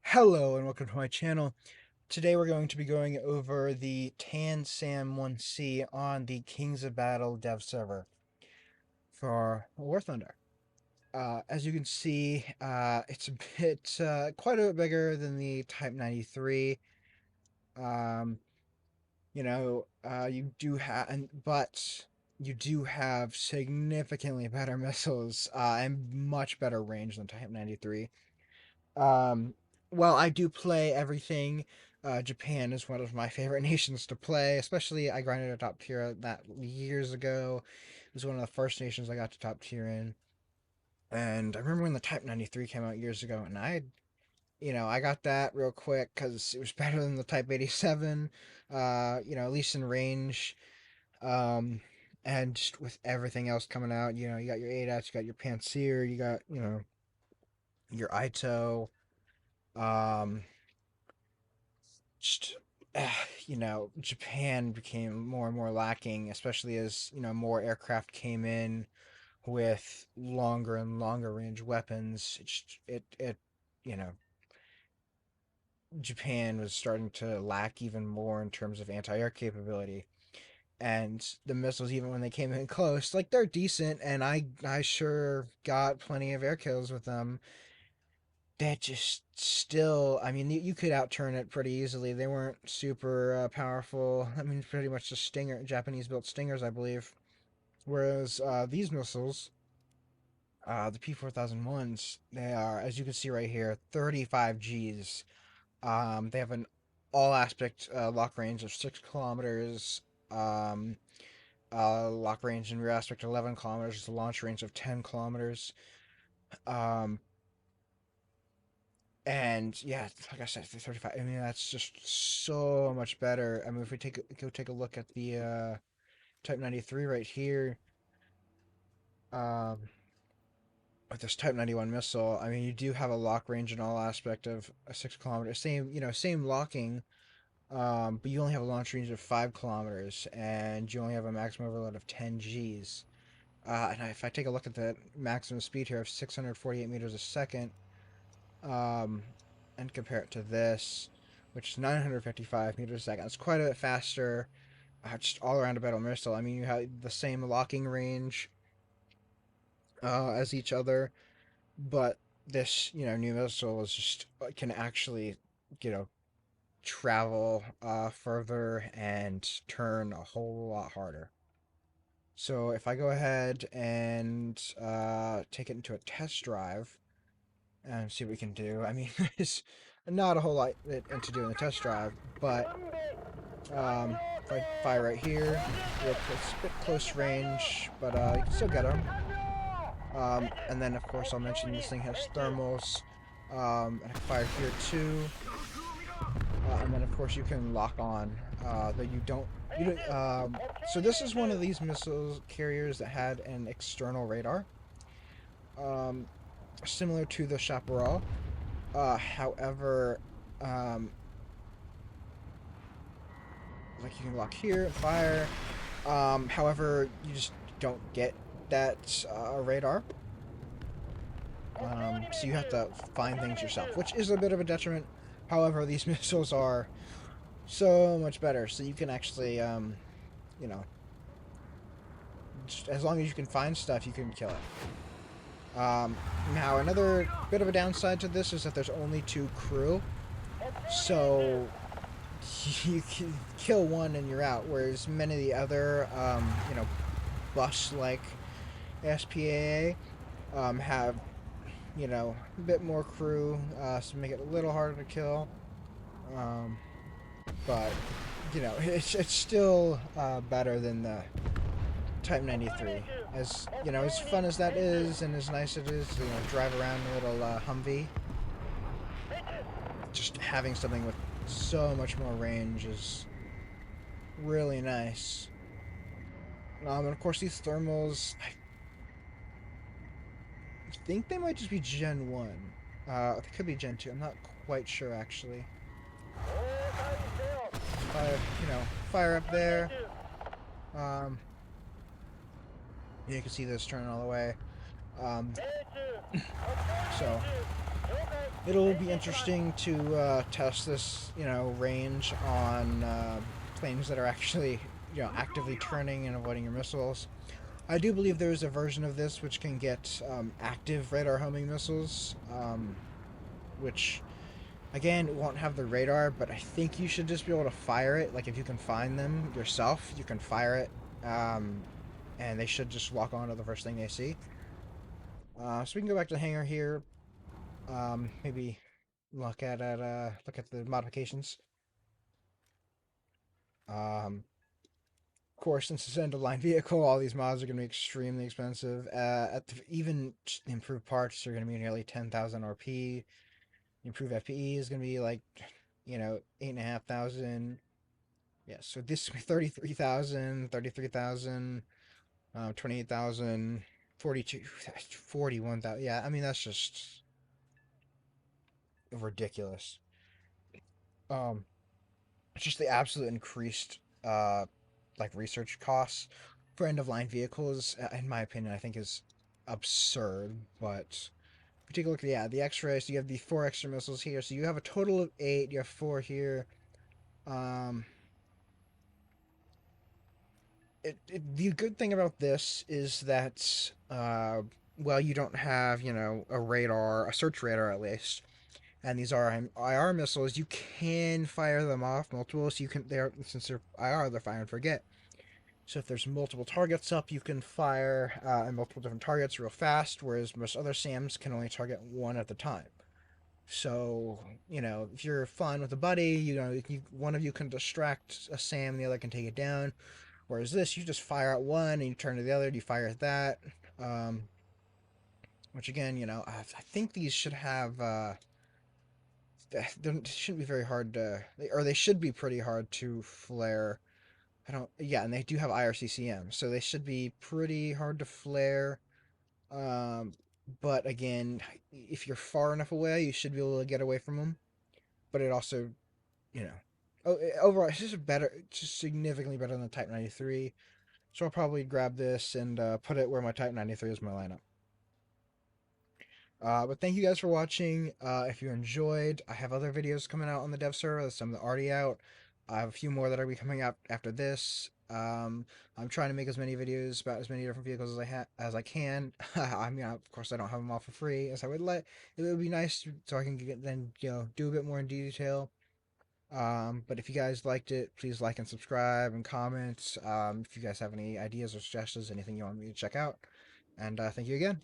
Hello and welcome to my channel. Today we're going to be going over the Tan-SAM-1C on the Kings of Battle dev server for War Thunder. As you can see, it's a bit, quite a bit bigger than the Type 93. Um, you do have, but you do have significantly better missiles and much better range than Type 93. Um, well, I do play everything. Japan is one of my favorite nations to play, especially I grinded a top tier that years ago. It was one of the first nations I got to top tier in. And I remember when the Type 93 came out years ago, and I got that real quick because it was better than the Type 87, at least in range. Um, and just with everything else coming out, you got your ADAS, you got your Panzer, you got, your Ito. Um, just Japan became more and more lacking, especially as more aircraft came in with longer and longer range weapons. It you know Japan was starting to lack even more in terms of anti-air capability. And the missiles, even when they came in close, like they're decent, and I sure got plenty of air kills with them. That just still, I mean, you could outturn it pretty easily. They weren't super powerful. I mean, pretty much just Japanese built Stingers, I believe. Whereas these missiles, the P4001s, they are, as you can see right here, 35 Gs. They have an all aspect lock range of 6 kilometers. Um, Lock range and rear aspect 11 kilometers. The launch range of 10 kilometers. Um, And yeah, like I said, 35. I mean, that's just so much better. I mean, if we go take a look at the Type 93 right here, um, with this Type 91 missile, I mean, you do have a lock range in all aspect of a 6 kilometer. Same locking, but you only have a launch range of 5 kilometers, and you only have a maximum overload of 10 Gs. And if I take a look at the maximum speed here of 648 meters a second, um, and compare it to this, which is 955 meters a second. It's quite a bit faster, just all around a better missile. I mean, you have the same locking range as each other, but this, new missile is just can actually, you know, travel further and turn a whole lot harder. So if I go ahead and take it into a test drive, and see what we can do. I mean, there's not a whole lot to do in the test drive, but if I fire right here, it's a bit close range, but you can still get them. And then, of course, I'll mention this thing has thermals, and I can fire here too. And then, of course, you can lock on, that you don't, so this is one of these missile carriers that had an external radar, um, similar to the Chaparral. However, um, like you can lock here, fire. However, you just don't get that radar. So you have to find things yourself, which is a bit of a detriment. However, these missiles are so much better, so you can actually, you know, just as long as you can find stuff, you can kill it. Now, another bit of a downside to this is that there's only 2 crew, so you can kill one and you're out, whereas many of the other, bus-like SPAA have, a bit more crew, so make it a little harder to kill. Um, but, it's still better than the Type 93. As fun as that is, and as nice it is to, drive around a little Humvee, just having something with so much more range is really nice. And of course, these thermals, I think they might just be Gen 1. They could be Gen 2. I'm not quite sure, actually. Fire, fire up there. Um, you can see this turning all the way. Um, so, It'll be interesting to test this, range on planes that are actually, actively turning and avoiding your missiles. I do believe there is a version of this which can get active radar homing missiles, which again won't have the radar, but I think you should just be able to fire it. Like if you can find them yourself, you can fire it, and they should just lock on to the first thing they see. So we can go back to the hangar here. Maybe look at the modifications. Of course, since it's an end-of-line vehicle, all these mods are going to be extremely expensive. Even the improved parts are going to be nearly 10,000 RP. The improved FPE is going to be like, 8,500. Yeah, so this 33,000, 33,000, 28,000, 42, 41,000. Yeah, I mean that's just ridiculous. Um, it's just the absolute increased like research costs for end of line vehicles, in my opinion, I think is absurd. But if you take a look at the X-ray, so you have the four extra missiles here, so you have a total of eight. You have four here. Um, the good thing about this is that well, you don't have a radar, a search radar at least, and these are IR missiles. You can fire them off multiple, so you can they're since they're IR, they're fire and forget. So if there's multiple targets up, you can fire at multiple different targets real fast, whereas most other SAMs can only target one at a time. So, if you're fun with a buddy, one of you can distract a SAM, the other can take it down. Whereas this, you just fire at one and you turn to the other, and you fire at that. Um, which again, I think these should have, they shouldn't be very hard to, or they should be pretty hard to flare. I don't. Yeah, and they do have IRCCM, so they should be pretty hard to flare. Um, but again, if you're far enough away, you should be able to get away from them. But it also, you know, overall, it's just just significantly better than the Type 93. So I'll probably grab this and put it where my Type 93 is my lineup. But thank you guys for watching. If you enjoyed, I have other videos coming out on the dev server. Some that are already out. I have a few more that are be coming out after this. I'm trying to make as many videos about as many different vehicles as I can. I mean, of course, I don't have them all for free, as I would let. It would be nice so I can then do a bit more in detail. But if you guys liked it, please like and subscribe and comment. If you guys have any ideas or suggestions, anything you want me to check out, and thank you again.